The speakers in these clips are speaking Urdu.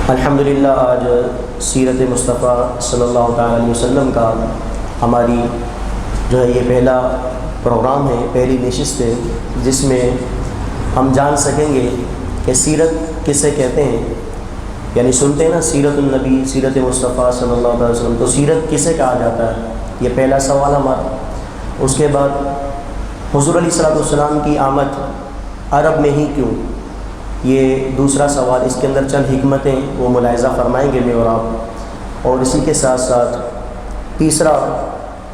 الحمدللہ آج سیرت مصطفیٰ صلی اللہ تعالیٰ علیہ وسلم کا ہماری جو ہے یہ پہلا پروگرام ہے، پہلی نشست ہے، جس میں ہم جان سکیں گے کہ سیرت کسے کہتے ہیں۔ یعنی سنتے ہیں نا سیرت النبی، سیرت مصطفیٰ صلی اللہ علیہ وسلم، تو سیرت کسے کہا جاتا ہے، یہ پہلا سوال ہمارا۔ اس کے بعد حضور علیہ السلام کی آمد عرب میں ہی کیوں، یہ دوسرا سوال۔ اس کے اندر چند حکمتیں وہ ملاحظہ فرمائیں گے میں اور آپ، اور اسی کے ساتھ ساتھ تیسرا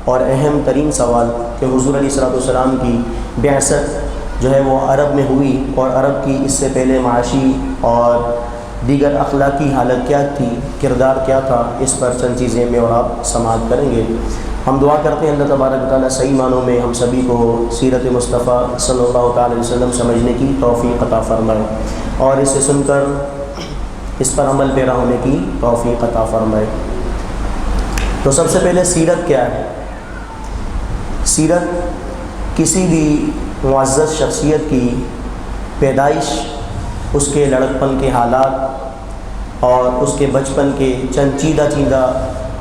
اور اہم ترین سوال کہ حضور علیہ السلام کی بعثت جو ہے وہ عرب میں ہوئی، اور عرب کی اس سے پہلے معاشی اور دیگر اخلاقی حالت کیا تھی، کردار کیا تھا، اس پر چند چیزیں میں اور آپ سماعت کریں گے۔ ہم دعا کرتے ہیں اللہ تبارک و تعالیٰ صحیح معنوں میں ہم سبھی کو سیرت مصطفیٰ صلی اللہ تعالی علیہ وسلم سمجھنے کی توفیق عطا فرمائے، اور اسے سن کر اس پر عمل پیرا ہونے کی توفیق عطا فرمائے۔ تو سب سے پہلے سیرت کیا ہے؟ سیرت کسی بھی معزز شخصیت کی پیدائش، اس کے لڑکپن کے حالات اور اس کے بچپن کے چند چیدہ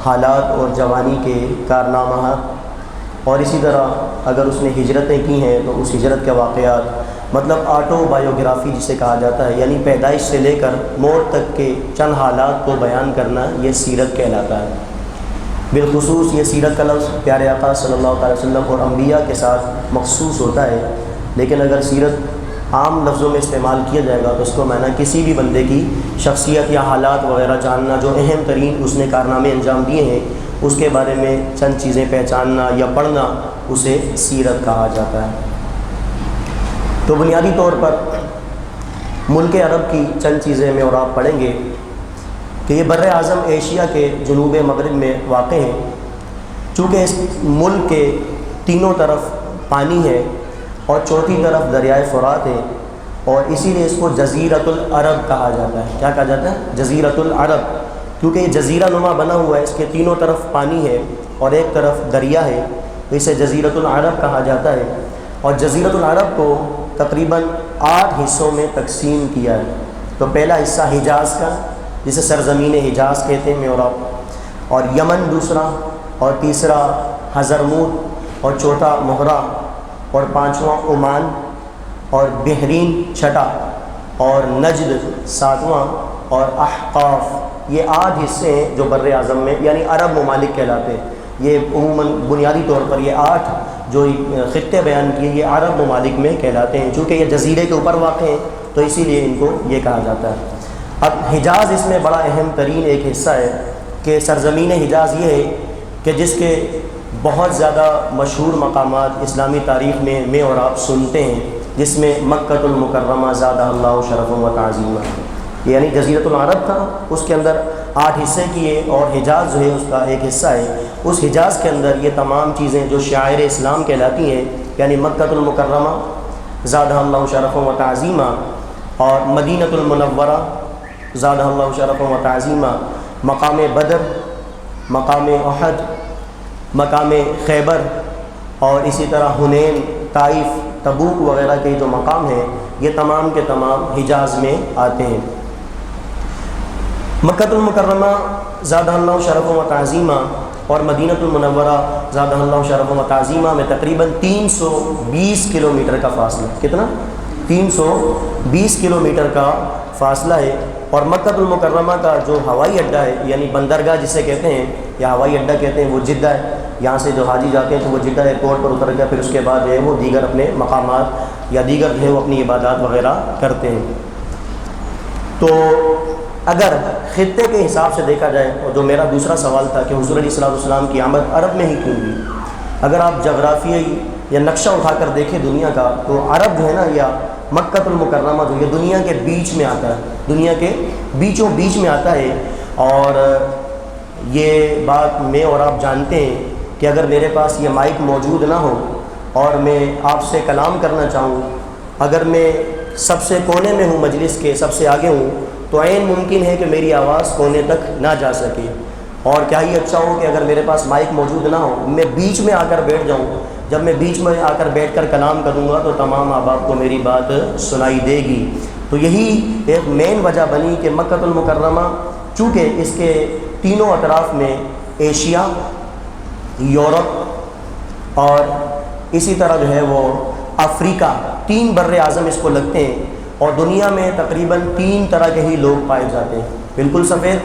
حالات اور جوانی کے کارنامہ، اور اسی طرح اگر اس نے ہجرتیں کی ہیں تو اس ہجرت کے واقعات، مطلب آٹو بایوگرافی جسے کہا جاتا ہے، یعنی پیدائش سے لے کر موت تک کے چند حالات کو بیان کرنا، یہ سیرت کہلاتا ہے۔ بالخصوص یہ سیرت کا لفظ پیارے آقا صلی اللہ علیہ وسلم اور انبیاء کے ساتھ مخصوص ہوتا ہے، لیکن اگر سیرت عام لفظوں میں استعمال کیا جائے گا تو اس کو معنی کسی بھی بندے کی شخصیت یا حالات وغیرہ جاننا، جو اہم ترین اس نے کارنامے انجام دیے ہیں اس کے بارے میں چند چیزیں پہچاننا یا پڑھنا، اسے سیرت کہا جاتا ہے۔ تو بنیادی طور پر ملک عرب کی چند چیزیں میں اور آپ پڑھیں گے کہ یہ بر اعظم ایشیا کے جنوب مغرب میں واقع ہے۔ چونکہ اس ملک کے تینوں طرف پانی ہے اور چوتھی طرف دریائے فرات ہے، اور اسی لیے اس کو جزیرۃ العرب کہا جاتا ہے۔ کیا کہا جاتا ہے؟ جزیرۃ العرب، کیونکہ یہ جزیرہ نما بنا ہوا ہے، اس کے تینوں طرف پانی ہے اور ایک طرف دریا ہے، تو اسے جزیرۃ العرب کہا جاتا ہے۔ اور جزیرۃ العرب کو تقریباً 8 حصوں میں تقسیم کیا ہے۔ تو پہلا حصہ حجاز کا، جسے سرزمین حجاز کہتے ہیں میں اور آپ، اور یمن دوسرا، اور تیسرا حضرموت، اور چوتھا مہرہ، اور پانچواں عمان، اور بحرین چھٹا، اور نجد ساتواں، اور احقاف۔ یہ 8 حصے ہیں جو بر اعظم میں یعنی عرب ممالک کہلاتے ہیں۔ یہ عموماً بنیادی طور پر یہ 8 جو خطے بیان کیے یہ عرب ممالک میں کہلاتے ہیں، چونکہ یہ جزیرے کے اوپر واقع ہیں تو اسی لیے ان کو یہ کہا جاتا ہے۔ اب حجاز اس میں بڑا اہم ترین ایک حصہ ہے کہ سرزمین حجاز یہ ہے کہ جس کے بہت زیادہ مشہور مقامات اسلامی تاریخ میں اور آپ سنتے ہیں، جس میں مکۃ المکرمہ زادہ اللہ شرف و تعظیمہ، یعنی جزیرۃ العرب تھا، اس کے اندر 8 حصے کیے، اور حجاز جو ہے اس کا ایک حصہ ہے۔ اس حجاز کے اندر یہ تمام چیزیں جو شعائر اسلام کہلاتی ہیں، یعنی مکۃ المکرمہ زادہ اللہ شرف و تعظیمہ، اور مدینۃ المنورہ زادہ اللہ شرف و تعظیمہ، مقام بدر، مقام احد، مقام خیبر، اور اسی طرح حنین، طائف، تبوک وغیرہ کے جو مقام ہیں یہ تمام کے تمام حجاز میں آتے ہیں۔ مکۃ المکرمہ زادہ اللہ شرف و تعظیمہ اور مدینۃ المنورہ زادہ اللہ شرف و تعظیمہ میں تقریباً 320 کلومیٹر کا فاصلہ، کتنا؟ 320 کلومیٹر کا فاصلہ ہے۔ اور مکۃ المکرمہ کا جو ہوائی اڈہ ہے، یعنی بندرگاہ جسے کہتے ہیں یا ہوائی اڈہ کہتے ہیں، وہ جدہ ہے۔ یہاں سے جو حاجی جاتے ہیں تو وہ جدہ ایئرپورٹ پر اتر گیا، پھر اس کے بعد جو ہے وہ دیگر اپنے مقامات یا دیگر جو ہے وہ اپنی عبادات وغیرہ کرتے ہیں۔ تو اگر خطے کے حساب سے دیکھا جائے، اور جو میرا دوسرا سوال تھا کہ حضور علیہ السلام کی آمد عرب میں ہی کیوں ہوئی، اگر آپ جغرافیائی یا نقشہ اٹھا کر دیکھیں دنیا کا، تو عرب جو ہے نا، یا مکۃ المکرمہ جو یہ دنیا کے بیچ میں آتا ہے، دنیا کے بیچوں بیچ میں آتا ہے۔ اور یہ بات میں اور آپ جانتے ہیں کہ اگر میرے پاس یہ مائک موجود نہ ہو اور میں آپ سے کلام کرنا چاہوں، اگر میں سب سے کونے میں ہوں، مجلس کے سب سے آگے ہوں، تو عین ممکن ہے کہ میری آواز کونے تک نہ جا سکے۔ اور کیا ہی اچھا ہو کہ اگر میرے پاس مائک موجود نہ ہو، میں بیچ میں آ کر بیٹھ جاؤں، جب میں بیچ میں آ کر بیٹھ کر کلام کروں گا تو تمام احباب کو میری بات سنائی دے گی۔ تو یہی ایک مین وجہ بنی کہ مکۃ المکرمہ چونکہ اس کے تینوں اطراف میں ایشیا، یورپ اور اسی طرح جو ہے وہ افریقہ، 3 بر اعظم اس کو لگتے ہیں، اور دنیا میں تقریباً 3 طرح کے ہی لوگ پائے جاتے ہیں، بالکل سفید،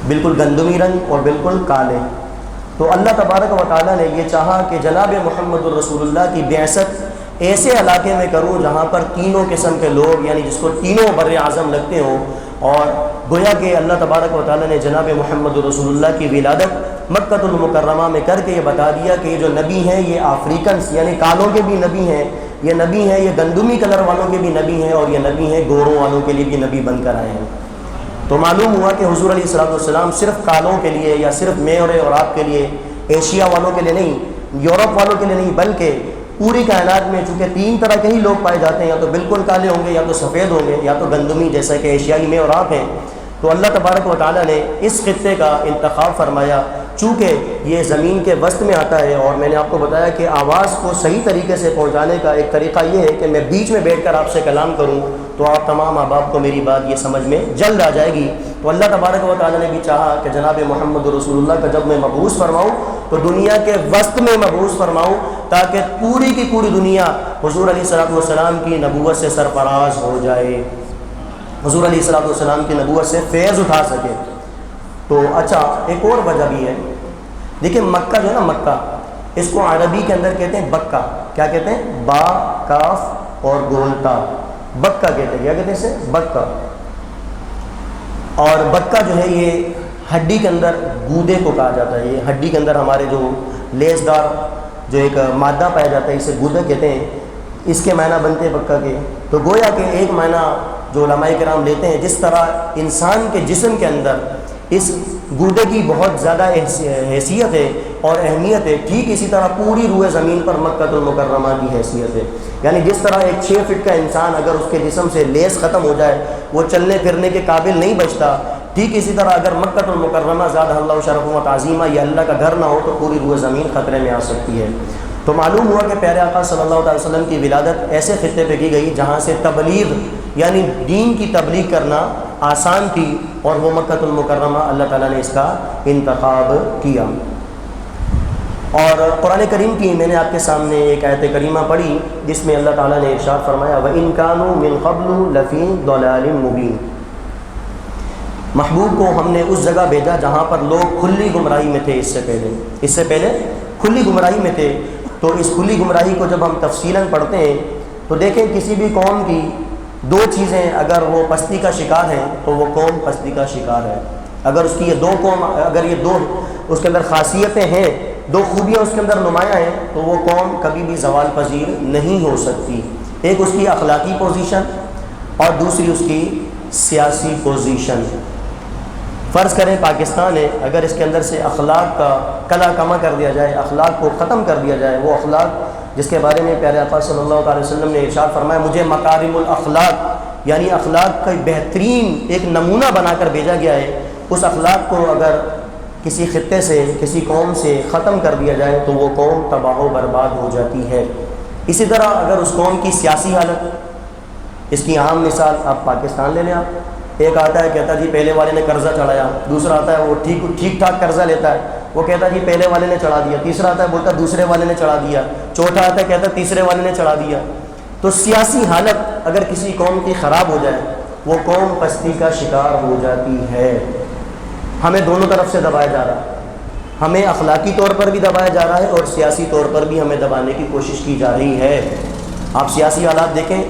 بالکل گندمی رنگ اور بالکل کالے۔ تو اللہ تبارک و تعالیٰ نے یہ چاہا کہ جناب محمد الرسول اللہ کی بعثت ایسے علاقے میں کروں جہاں پر تینوں قسم کے لوگ، یعنی جس کو تینوں بر اعظم لگتے ہوں، اور گویا کہ اللہ تبارک و تعالیٰ نے جناب محمد الرسول اللہ کی ولادت مکۃ المکرمہ میں کر کے یہ بتا دیا کہ یہ جو نبی ہیں یہ افریقنس یعنی کالوں کے بھی نبی ہیں، یہ نبی ہیں، یہ گندمی کلر والوں کے بھی نبی ہیں، اور یہ نبی ہیں گوروں والوں کے لیے بھی نبی بن کر آئے ہیں۔ تو معلوم ہوا کہ حضور علیہ السلام صرف کالوں کے لیے یا صرف میں اور آپ کے لیے، ایشیا والوں کے لیے نہیں، یورپ والوں کے لیے نہیں، بلکہ پوری کائنات میں چونکہ 3 طرح کے ہی لوگ پائے جاتے ہیں، یا تو بالکل کالے ہوں گے، یا تو سفید ہوں گے، یا تو گندمی جیسا کہ ایشیائی میں اور آپ ہیں۔ تو اللہ تبارک و تعالیٰ نے اس خطے کا انتخاب فرمایا چونکہ یہ زمین کے وسط میں آتا ہے، اور میں نے آپ کو بتایا کہ آواز کو صحیح طریقے سے پہنچانے کا ایک طریقہ یہ ہے کہ میں بیچ میں بیٹھ کر آپ سے کلام کروں تو آپ تمام احباب کو میری بات یہ سمجھ میں جلد آ جائے گی۔ تو اللہ تبارک و تعالیٰ نے بھی چاہا کہ جناب محمد رسول اللہ کا جب میں مبعوث فرماؤں تو دنیا کے وسط میں مبعوث فرماؤں، تاکہ پوری کی پوری دنیا حضور علیہ السلام کی نبوت سے سرفراز ہو جائے، حضور علیہ السلام کی نبوت سے فیض اٹھا سکے۔ تو اچھا ایک اور وجہ بھی ہے، دیکھیں مکہ جو ہے نا، مکہ اس کو عربی کے اندر کہتے ہیں بکہ، کیا کہتے ہیں؟ با، کاف اور گولتا، بکہ کہتے ہیں، کیا کہتے ہیں اسے؟ بکہ۔ اور بکہ جو ہے یہ ہڈی کے اندر گودے کو کہا جاتا ہے، یہ ہڈی کے اندر ہمارے جو لیس دار جو ایک مادہ پایا جاتا ہے اسے گودے کہتے ہیں، اس کے معنی بنتے ہیں بکہ کے۔ تو گویا کہ ایک معنی جو علماء کرام لیتے ہیں، جس طرح انسان کے جسم کے اندر اس گودے کی بہت زیادہ حیثیت ہے اور اہمیت ہے، ٹھیک اسی طرح پوری روئے زمین پر مکۃ المکرمہ کی حیثیت ہے۔ یعنی جس طرح ایک 6 فٹ کا انسان اگر اس کے جسم سے لیس ختم ہو جائے وہ چلنے پھرنے کے قابل نہیں بچتا، ٹھیک اسی طرح اگر مکۃ المکرمہ زادہ اللہ شرف و تعظیمہ یہ اللہ کا گھر نہ ہو تو پوری روئے زمین خطرے میں آ سکتی ہے۔ تو معلوم ہوا کہ پیارے آقا صلی اللہ علیہ وسلم کی ولادت ایسے خطے پہ کی گئی جہاں سے تبلیغ یعنی دین کی تبلیغ کرنا آسان تھی، اور وہ مکۃ المکرمہ اللہ تعالیٰ نے اس کا انتخاب کیا۔ اور قرآن کریم کی میں نے آپ کے سامنے ایک آیت کریمہ پڑھی جس میں اللہ تعالیٰ نے ارشاد فرمایا وَإِن كَانُوا مِن قَبْلُ لَفِي ضَلَالٍ مُبِينٍ۔ محبوب کو ہم نے اس جگہ بھیجا جہاں پر لوگ کھلی گمراہی میں تھے، اس سے پہلے کھلی گمراہی میں تھے۔ تو اس کھلی گمراہی کو جب ہم تفصیلاً پڑھتے ہیں تو دیکھیں کسی بھی قوم کی 2 چیزیں اگر وہ پستی کا شکار ہیں تو وہ قوم پستی کا شکار ہے۔ اگر اس کی یہ 2 قوم، اگر یہ 2 اس کے اندر خاصیتیں ہیں، 2 خوبیاں اس کے اندر نمایاں ہیں، تو وہ قوم کبھی بھی زوال پذیر نہیں ہو سکتی۔ ایک اس کی اخلاقی پوزیشن اور دوسری اس کی سیاسی پوزیشن۔ فرض کریں پاکستان ہے، اگر اس کے اندر سے اخلاق کا کلا کما کر دیا جائے، اخلاق کو ختم کر دیا جائے، وہ اخلاق جس کے بارے میں پیارے آقا صلی اللہ علیہ وسلم نے ارشاد فرمایا مجھے مکارم الاخلاق یعنی اخلاق کا بہترین ایک نمونہ بنا کر بھیجا گیا ہے، اس اخلاق کو اگر کسی خطے سے کسی قوم سے ختم کر دیا جائے تو وہ قوم تباہ و برباد ہو جاتی ہے۔ اسی طرح اگر اس قوم کی سیاسی حالت، اس کی عام مثال آپ پاکستان لے لیں، آپ ایک آتا ہے کہتا جی پہلے والے نے قرضہ چڑھایا، دوسرا آتا ہے وہ ٹھیک ٹھاک قرضہ لیتا ہے، وہ کہتا جی پہلے والے نے چڑھا دیا، تیسرا آتا ہے بولتا دوسرے والے نے چڑھا دیا، چوتھا آتا ہے کہتا تیسرے والے نے چڑھا دیا۔ تو سیاسی حالت اگر کسی قوم کی خراب ہو جائے وہ قوم پستی کا شکار ہو جاتی ہے۔ ہمیں دونوں طرف سے دبایا جا رہا ہے، ہمیں اخلاقی طور پر بھی دبایا جا رہا ہے اور سیاسی طور پر بھی ہمیں دبانے کی کوشش کی جا رہی ہے۔ آپ سیاسی حالات دیکھیں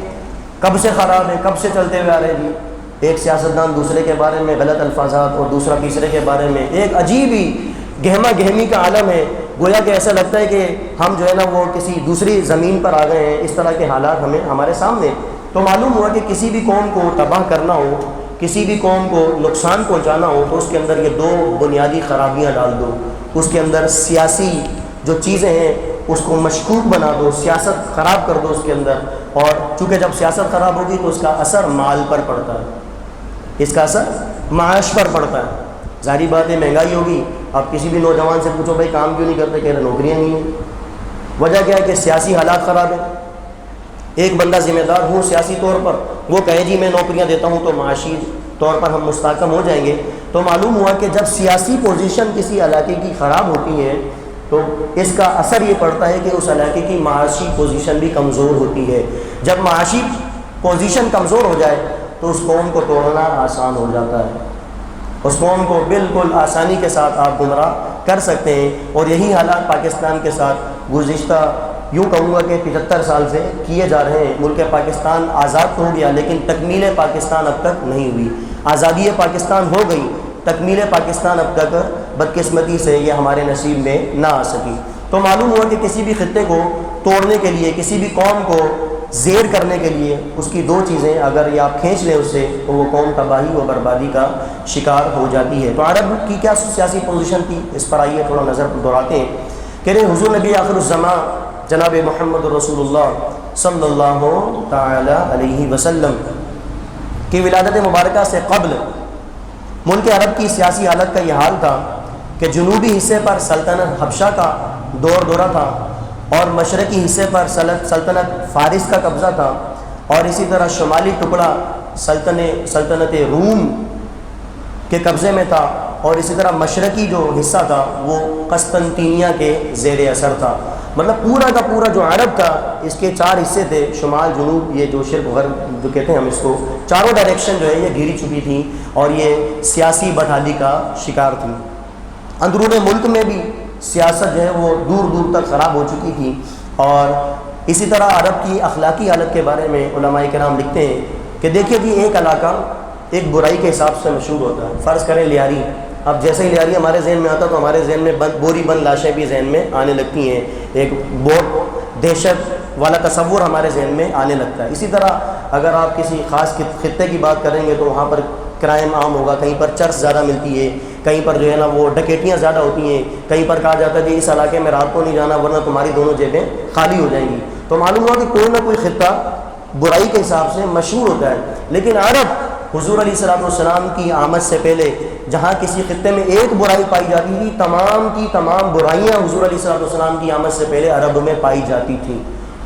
کب سے خراب ہیں، کب سے چلتے ہوئے آ رہے ہیں۔ ایک سیاستدان دوسرے کے بارے میں غلط الفاظات اور دوسرا تیسرے کے بارے میں، ایک عجیب ہی گہما گہمی کا عالم ہے، گویا کہ ایسا لگتا ہے کہ ہم جو ہے نا وہ کسی دوسری زمین پر آ گئے ہیں۔ اس طرح کے حالات ہمارے سامنے۔ تو معلوم ہوا کہ کسی بھی قوم کو تباہ کرنا ہو، کسی بھی قوم کو نقصان پہنچانا ہو تو اس کے اندر یہ 2 بنیادی خرابیاں ڈال دو۔ اس کے اندر سیاسی جو چیزیں ہیں اس کو مشکوک بنا دو، سیاست خراب کر دو اس کے اندر، اور چونکہ جب سیاست خراب ہوگی تو اس کا اثر مال پر پڑتا ہے، اس کا اثر معاش پر پڑتا ہے۔ ظاہری بات ہے مہنگائی ہوگی، آپ کسی بھی نوجوان سے پوچھو بھائی کام کیوں نہیں کرتے، کہہ رہے نوکریاں نہیں ہیں۔ وجہ کیا ہے کہ سیاسی حالات خراب ہیں۔ ایک بندہ ذمہ دار ہوں سیاسی طور پر، وہ کہے جی میں نوکریاں دیتا ہوں تو معاشی طور پر ہم مستحکم ہو جائیں گے، تو معلوم ہوا کہ جب سیاسی پوزیشن کسی علاقے کی خراب ہوتی ہے تو اس کا اثر یہ پڑتا ہے کہ اس علاقے کی معاشی پوزیشن بھی کمزور ہوتی ہے۔ جب معاشی پوزیشن کمزور ہو جائے تو اس قوم کو توڑنا آسان ہو جاتا ہے، اس قوم کو بالکل آسانی کے ساتھ آپ گمراہ کر سکتے ہیں۔ اور یہی حالات پاکستان کے ساتھ گزشتہ یوں کہوں گا کہ 75 سال سے کیے جا رہے ہیں۔ ملک پاکستان آزاد تو ہو گیا لیکن تکمیل پاکستان اب تک نہیں ہوئی۔ آزادی پاکستان ہو گئی، تکمیل پاکستان اب تک بدقسمتی سے یہ ہمارے نصیب میں نہ آ سکی۔ تو معلوم ہوا کہ کسی بھی خطے کو توڑنے کے لیے، کسی بھی قوم کو زیر کرنے کے لیے اس کی دو چیزیں اگر یہ آپ کھینچ لیں اس سے تو وہ قوم تباہی و بربادی کا شکار ہو جاتی ہے۔ تو عرب کی کیا سیاسی پوزیشن تھی، اس پر آئیے تھوڑا نظر دوڑاتے ہیں کہ حضور نبی آخر الزماں جناب محمد رسول اللہ صلی اللہ تعالی علیہ وسلم کی ولادت مبارکہ سے قبل ملک عرب کی سیاسی حالت کا یہ حال تھا کہ جنوبی حصے پر سلطنت حبشہ کا دورہ تھا اور مشرقی حصے پر سلطنت فارس کا قبضہ تھا، اور اسی طرح شمالی ٹکڑا سلطنت روم کے قبضے میں تھا، اور اسی طرح مشرقی جو حصہ تھا وہ قسطنطینیہ کے زیر اثر تھا۔ مطلب پورا کا پورا جو عرب تھا اس کے 4 حصے تھے، شمال جنوب، یہ جو شرق غرب جو کہتے ہیں ہم اس کو، چاروں ڈائریکشن جو ہے یہ گھری چکی تھی اور یہ سیاسی بدحالی کا شکار تھی۔ اندرون ملک میں بھی سیاست جو ہے وہ دور دور تک خراب ہو چکی تھی، اور اسی طرح عرب کی اخلاقی حالت کے بارے میں علماء کرام لکھتے ہیں کہ دیکھیے جی ایک علاقہ ایک برائی کے حساب سے مشہور ہوتا ہے۔ فرض کریں لیاری، اب جیسے ہی لیاری ہمارے ذہن میں آتا تو ہمارے ذہن میں بوری بند لاشیں بھی ذہن میں آنے لگتی ہیں، ایک بہت دہشت والا تصور ہمارے ذہن میں آنے لگتا ہے۔ اسی طرح اگر آپ کسی خاص خطے کی بات کریں گے تو وہاں پر کرائم عام ہوگا، کہیں پر چرس زیادہ ملتی ہے، کہیں پر جو ہے نا وہ ڈکیتیاں زیادہ ہوتی ہیں، کہیں پر کہا جاتا ہے کہ اس علاقے میں رات کو نہیں جانا ورنہ تمہاری دونوں جیبیں خالی ہو جائیں گی۔ تو معلوم ہوا کہ کوئی نہ کوئی خطہ برائی کے حساب سے مشہور ہوتا ہے، لیکن عرب حضور علیہ الصلوۃ والسلام کی آمد سے پہلے جہاں کسی خطے میں ایک برائی پائی جاتی تھی، تمام کی تمام برائیاں حضور علیہ الصلوۃ والسلام کی آمد سے پہلے عرب میں پائی جاتی تھیں۔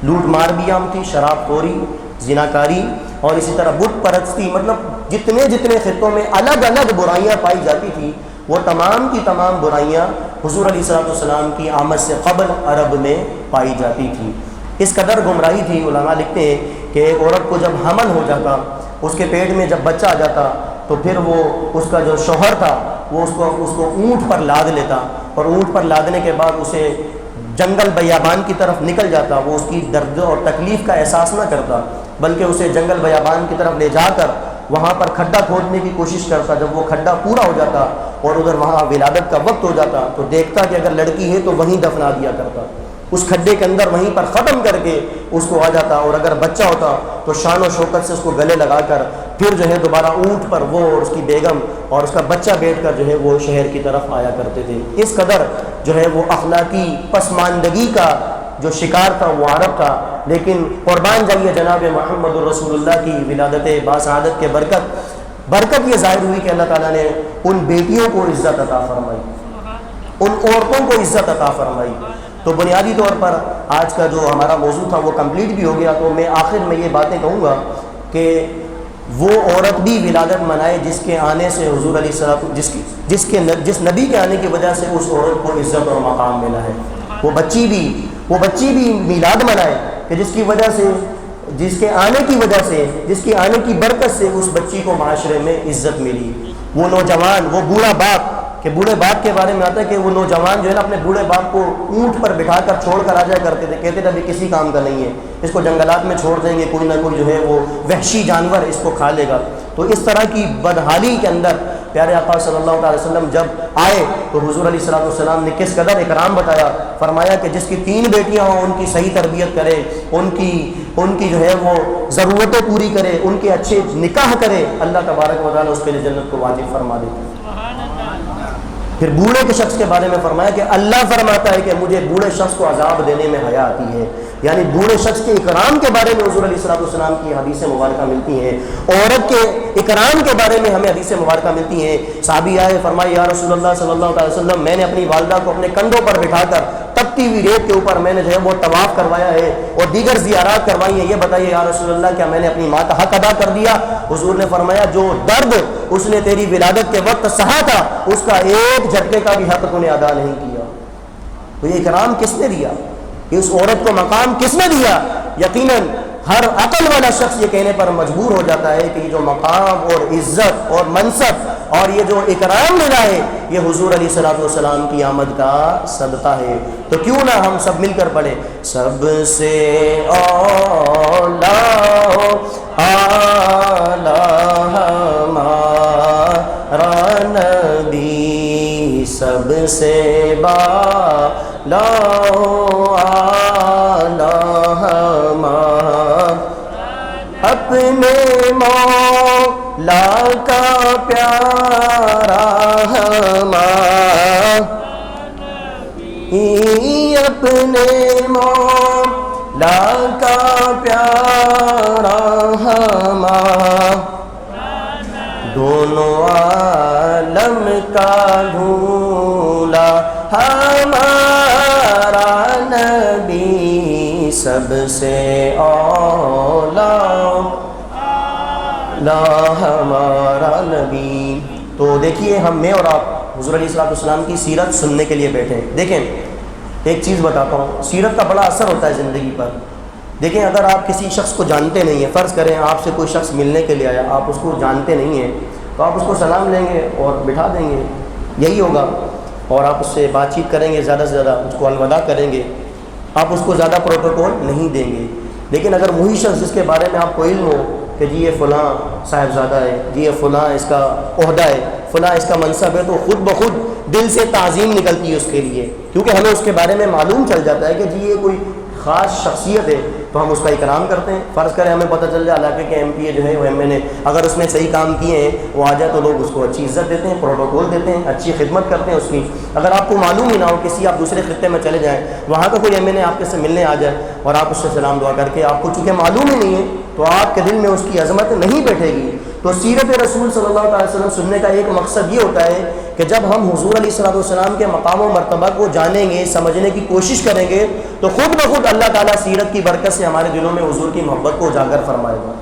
لوٹ مار بھی عام تھی، شراب خوری، زناکاری اور اسی طرح بت پرستی، مطلب جتنے خطوں میں الگ الگ برائیاں پائی جاتی تھی وہ تمام کی تمام برائیاں حضور علیہ الصلوۃ والسلام کی آمد سے قبل عرب میں پائی جاتی تھی۔ اس قدر گمراہی تھی، علماء لکھتے ہیں کہ ایک عورت کو جب حمل ہو جاتا، اس کے پیٹ میں جب بچہ آ جاتا تو پھر وہ اس کا جو شوہر تھا وہ اس کو اونٹ پر لاد لیتا، اور اونٹ پر لادنے کے بعد اسے جنگل بیابان کی طرف نکل جاتا، وہ اس کی درد اور تکلیف کا احساس نہ کرتا بلکہ اسے جنگل بیابان کی طرف لے جا کر وہاں پر کھڈا کھودنے کی کوشش کرتا۔ جب وہ کھڈا پورا ہو جاتا اور ادھر وہاں ولادت کا وقت ہو جاتا تو دیکھتا کہ اگر لڑکی ہے تو وہیں دفنا دیا کرتا، اس کھڈے کے اندر وہیں پر ختم کر کے اس کو آ جاتا، اور اگر بچہ ہوتا تو شان و شوکت سے اس کو گلے لگا کر پھر جو ہے دوبارہ اونٹ پر وہ اور اس کی بیگم اور اس کا بچہ بیٹھ کر جو ہے وہ شہر کی طرف آیا کرتے تھے۔ اس قدر جو ہے وہ اخلاقی پسماندگی کا جو شکار تھا وہ عرب تھا، لیکن قربان جائیے جناب محمد الرسول اللہ کی ولادت باسعادت کے برکت یہ ظاہر ہوئی کہ اللہ تعالیٰ نے ان بیٹیوں کو عزت عطا فرمائی، ان عورتوں کو عزت عطا فرمائی۔ تو بنیادی طور پر آج کا جو ہمارا موضوع تھا وہ کمپلیٹ بھی ہو گیا، تو میں آخر میں یہ باتیں کہوں گا کہ وہ عورت بھی ولادت منائے جس کے آنے سے حضور علیہ السلام جس نبی کے آنے کی وجہ سے اس عورت کو عزت اور مقام ملا ہے، وہ بچی بھی میلاد منائے کہ جس کی وجہ سے، جس کے آنے کی وجہ سے، جس کی آنے کی برکت سے اس بچی کو معاشرے میں عزت ملی۔ وہ نوجوان، وہ بوڑھا باپ، کہ بوڑھے باپ کے بارے میں آتا ہے کہ وہ نوجوان جو ہے نا اپنے بوڑھے باپ کو اونٹ پر بٹھا کر چھوڑ کر آ جایا کرتے تھے، کہتے تھے ابھی کسی کام کا نہیں ہے، اس کو جنگلات میں چھوڑ دیں گے، کوئی نہ کوئی جو ہے وہ وحشی جانور اس کو کھا لے گا۔ تو اس طرح کی بدحالی کے اندر پیارے آقا صلی اللہ علیہ وسلم جب آئے تو حضور علیہ الصلوۃ والسلام نے کس قدر اکرام بتایا، فرمایا کہ جس کی 3 بیٹیاں ہوں ان کی صحیح تربیت کرے، ان کی جو ہے وہ ضرورتیں پوری کرے، ان کے اچھے نکاح کرے، اللہ تبارک و تعالیٰ اس کے لیے جنت کو واجب فرما دیتا ہے۔ پھر بوڑھے کے شخص کے بارے میں فرمایا کہ اللہ فرماتا ہے کہ مجھے بوڑھے شخص کو عذاب دینے میں حیا آتی ہے، یعنی بوڑھے شخص کے اکرام کے بارے میں حضور علیہ الصلوۃ والسلام کی حدیث مبارکہ ملتی ہیں، عورت کے اکرام کے بارے میں ہمیں حدیث مبارکہ ملتی ہیں۔ صحابی آئے، فرمایا یا رسول اللہ صلی اللہ علیہ وسلم، میں نے اپنی والدہ کو اپنے کندھوں پر بٹھا کر تپتی ہوئی ریت کے اوپر میں نے جو ہے وہ طواف کروایا ہے اور دیگر زیارات کروائی ہیں، یہ بتائیے یا رسول اللہ کیا میں نے اپنی ماں کا حق ادا کر دیا؟ حضور نے فرمایا جو درد اس نے تیری ولادت کے وقت سہا تھا اس کا ایک جھٹکے کا بھی حق تو نے ادا نہیں کیا۔ تو یہ اکرام کس نے دیا؟ اس عورت کو مقام کس نے دیا؟ یقیناً ہر عقل والا شخص یہ کہنے پر مجبور ہو جاتا ہے کہ یہ جو مقام اور عزت اور منصب اور یہ جو اکرام ملا ہے یہ حضور علیہ الصلوۃ والسلام کی آمد کا صدقہ ہے۔ تو کیوں نہ ہم سب مل کر پڑھیں سب سے اولا اعلیٰ ہمارا نبی، سب سے بالا اعلیٰ ہمارا اپنے مولا کا پیارا ہمارا، اپنے مولا کا پیارا ہمارا، دونوں عالم کا دھولا ہمارا نبی، سب سے اولا ہمارا نبی۔ تو دیکھیے ہم میں اور آپ حضور علیہ الصلوۃ والسلام کی سیرت سننے کے لیے بیٹھے ہیں۔ دیکھیں ایک چیز بتاتا ہوں، سیرت کا بڑا اثر ہوتا ہے زندگی پر۔ دیکھیں اگر آپ کسی شخص کو جانتے نہیں ہیں، فرض کریں آپ سے کوئی شخص ملنے کے لیے آیا، آپ اس کو جانتے نہیں ہیں، تو آپ اس کو سلام لیں گے اور بٹھا دیں گے، یہی ہوگا، اور آپ اس سے بات چیت کریں گے، زیادہ سے زیادہ اس کو الوداع کریں گے، آپ اس کو زیادہ پروٹوکول نہیں دیں گے۔ لیکن اگر وہی شخص جس کے بارے میں آپ کو علم ہو کہ جی یہ فلاں صاحبزادہ ہے، جی یہ فلاں اس کا عہدہ ہے، فلاں اس کا منصب ہے، تو خود بخود دل سے تعظیم نکلتی ہے اس کے لیے، کیونکہ ہمیں اس کے بارے میں معلوم چل جاتا ہے کہ جی یہ کوئی خاص شخصیت ہے، تو ہم اس کا اکرام کرتے ہیں۔ فرض کریں ہمیں پتہ چل جائے علاقے کے ایم پی اے جو ہے وہ ایم این اے، اگر اس نے صحیح کام کیے ہیں وہ آ جائے تو لوگ اس کو اچھی عزت دیتے ہیں، پروٹوکول دیتے ہیں، اچھی خدمت کرتے ہیں اس کی۔ اگر آپ کو معلوم ہی نہ ہو، کسی آپ دوسرے خطے میں چلے جائیں، وہاں کا کوئی ایم این اے آپ کے سے ملنے آ جائے اور آپ اس سے سلام دعا کر کے، آپ کو چونکہ معلوم ہی نہیں ہے تو آپ کے دل میں اس کی عظمت نہیں بیٹھے گی۔ تو سیرت رسول صلی اللہ علیہ وسلم سننے کا ایک مقصد یہ ہوتا ہے کہ جب ہم حضور علیہ الصلوۃ والسلام کے مقام و مرتبہ کو جانیں گے، سمجھنے کی کوشش کریں گے، تو خود بخود اللہ تعالیٰ سیرت کی برکت سے ہمارے دلوں میں حضور کی محبت کو اجاگر فرمائے گا۔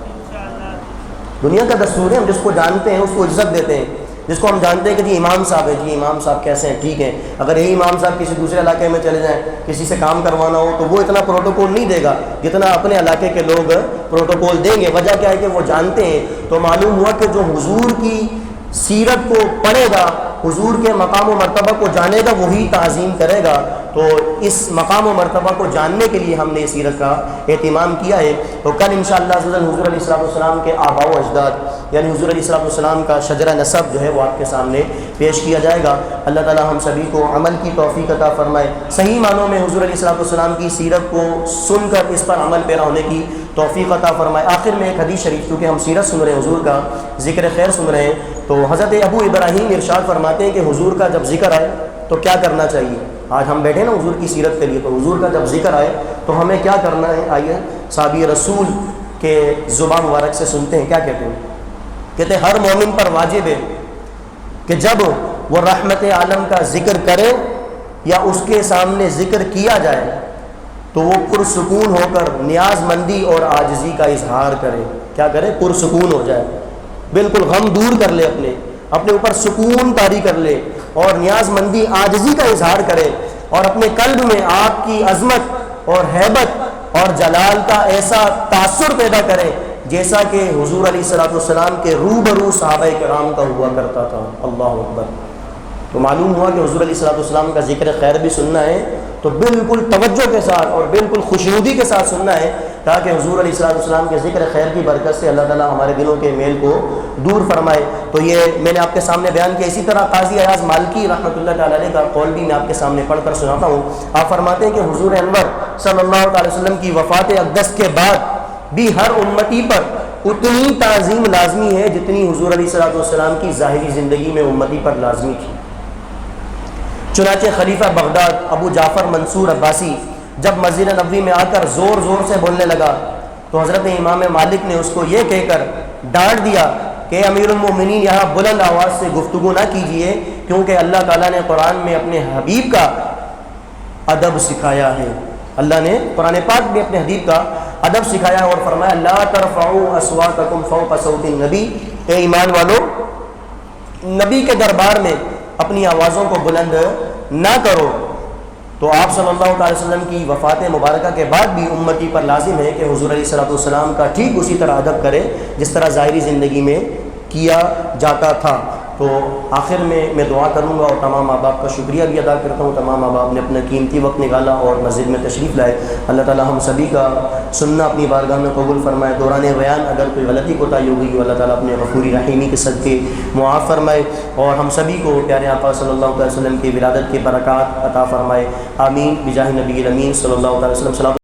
دنیا کا دستور ہے، ہم جس کو جانتے ہیں اس کو عزت دیتے ہیں، جس کو ہم جانتے ہیں کہ جی امام صاحب ہیں، جی امام صاحب کیسے ہیں، ٹھیک ہیں۔ اگر یہی امام صاحب کسی دوسرے علاقے میں چلے جائیں، کسی سے کام کروانا ہو تو وہ اتنا پروٹوکول نہیں دے گا جتنا اپنے علاقے کے لوگ پروٹوکول دیں گے۔ وجہ کیا ہے کہ وہ جانتے ہیں۔ تو معلوم ہوا کہ جو حضور کی سیرت کو پڑھے گا، حضور کے مقام و مرتبہ کو جانے گا، وہی تعظیم کرے گا۔ تو اس مقام و مرتبہ کو جاننے کے لیے ہم نے سیرت کا اہتمام کیا ہے۔ تو کل انشاءاللہ حضور علیہ الصلوۃ والسلام کے آباء و اجداد یعنی حضور علیہ الصلوۃ والسلام کا شجرہ نسب جو ہے وہ آپ کے سامنے پیش کیا جائے گا۔ اللہ تعالی ہم سبھی کو عمل کی توفیق عطا فرمائے، صحیح معنوں میں حضور علیہ الصلوۃ والسلام کی سیرت کو سن کر اس پر عمل پیرا ہونے کی توفیق عطا فرمائے۔ آخر میں ایک حدیث شریف، کیونکہ ہم سیرت سن رہے ہیں، حضور کا ذکر خیر سن رہے ہیں، تو حضرت ابو ابراہیم ارشاد فرماتے ہیں کہ حضور کا جب ذکر آئے تو کیا کرنا چاہیے۔ آج ہم بیٹھے نا حضور کی سیرت کے لیے، تو حضور کا جب ذکر آئے تو ہمیں کیا کرنا ہے؟ آئیے صحابی رسول کے زبان مبارک سے سنتے ہیں کیا کہتے ہیں۔ کہتے ہیں ہر مومن پر واجب ہے کہ جب وہ رحمت عالم کا ذکر کرے یا اس کے سامنے ذکر کیا جائے تو وہ پرسکون ہو کر نیاز مندی اور عاجزی کا اظہار کرے۔ کیا کرے؟ پرسکون ہو جائے، بالکل غم دور کر لے، اپنے اوپر سکون طاری کر لے اور نیاز مندی عاجزی کا اظہار کرے، اور اپنے قلب میں آپ کی عظمت اور ہیبت اور جلال کا ایسا تاثر پیدا کرے جیسا کہ حضور علیہ الصلوۃ والسلام کے روبرو صحابہ کرام کا ہوا کرتا تھا۔ اللہ اکبر۔ تو معلوم ہوا کہ حضور علیہ الصلوۃ والسلام کا ذکر خیر بھی سننا ہے تو بالکل توجہ کے ساتھ اور بالکل خوشنودی کے ساتھ سننا ہے، تاکہ حضور علیہ الصلوۃ والسلام کے ذکر خیر کی برکت سے اللہ تعالیٰ ہمارے دلوں کے میل کو دور فرمائے۔ تو یہ میں نے آپ کے سامنے بیان کیا۔ اسی طرح قاضی ایاز مالکی رحمۃ اللہ تعالیٰ علیہ کا قول بھی میں آپ کے سامنے پڑھ کر سناتا ہوں۔ آپ فرماتے ہیں کہ حضور انور صلی اللہ علیہ وسلم کی وفات اقدس کے بعد بھی ہر امتی پر اتنی تعظیم لازمی ہے جتنی حضور علیہ الصلوۃ والسلام کی ظاہری زندگی میں امتی پر لازمی تھی۔ چنانچہ خلیفہ بغداد ابو جعفر منصور عباسی جب مسجد نبوی میں آ کر زور زور سے بولنے لگا تو حضرت امام مالک نے اس کو یہ کہہ کر ڈانٹ دیا کہ امیر المومنین یہاں بلند آواز سے گفتگو نہ کیجیے، کیونکہ اللہ تعالیٰ نے قرآن میں اپنے حبیب کا ادب سکھایا ہے۔ اللہ نے قرآن پاک میں اپنے حبیب کا ادب سکھایا اور فرمایا لا ترفعوا اصواتکم فوق صوت النبی، اے ایمان والو نبی کے دربار میں اپنی آوازوں کو بلند نہ کرو۔ تو آپ صلی اللہ علیہ وسلم کی وفات مبارکہ کے بعد بھی امتی پر لازم ہے کہ حضور علیہ السلام کا ٹھیک اسی طرح ادب کرے جس طرح ظاہری زندگی میں کیا جاتا تھا۔ تو آخر میں دعا کروں گا اور تمام ماں باپ کا شکریہ بھی ادا کرتا ہوں۔ تمام ماں باپ نے اپنا قیمتی وقت نکالا اور مسجد میں تشریف لائے۔ اللہ تعالیٰ ہم سبھی کا سننا اپنی بارگاہ میں قبول فرمائے۔ دوران بیان اگر کوئی غلطی کوتاہی ہو گئی اللہ تعالیٰ اپنے غفوری رحیمی کے صدقے معاف فرمائے اور ہم سبھی کو پیارے آقا صلی اللہ علیہ وسلم کی ولادت کے برکات عطا فرمائے۔ آمین بجاہ نبی الامین صلی اللہ علیہ وسلم۔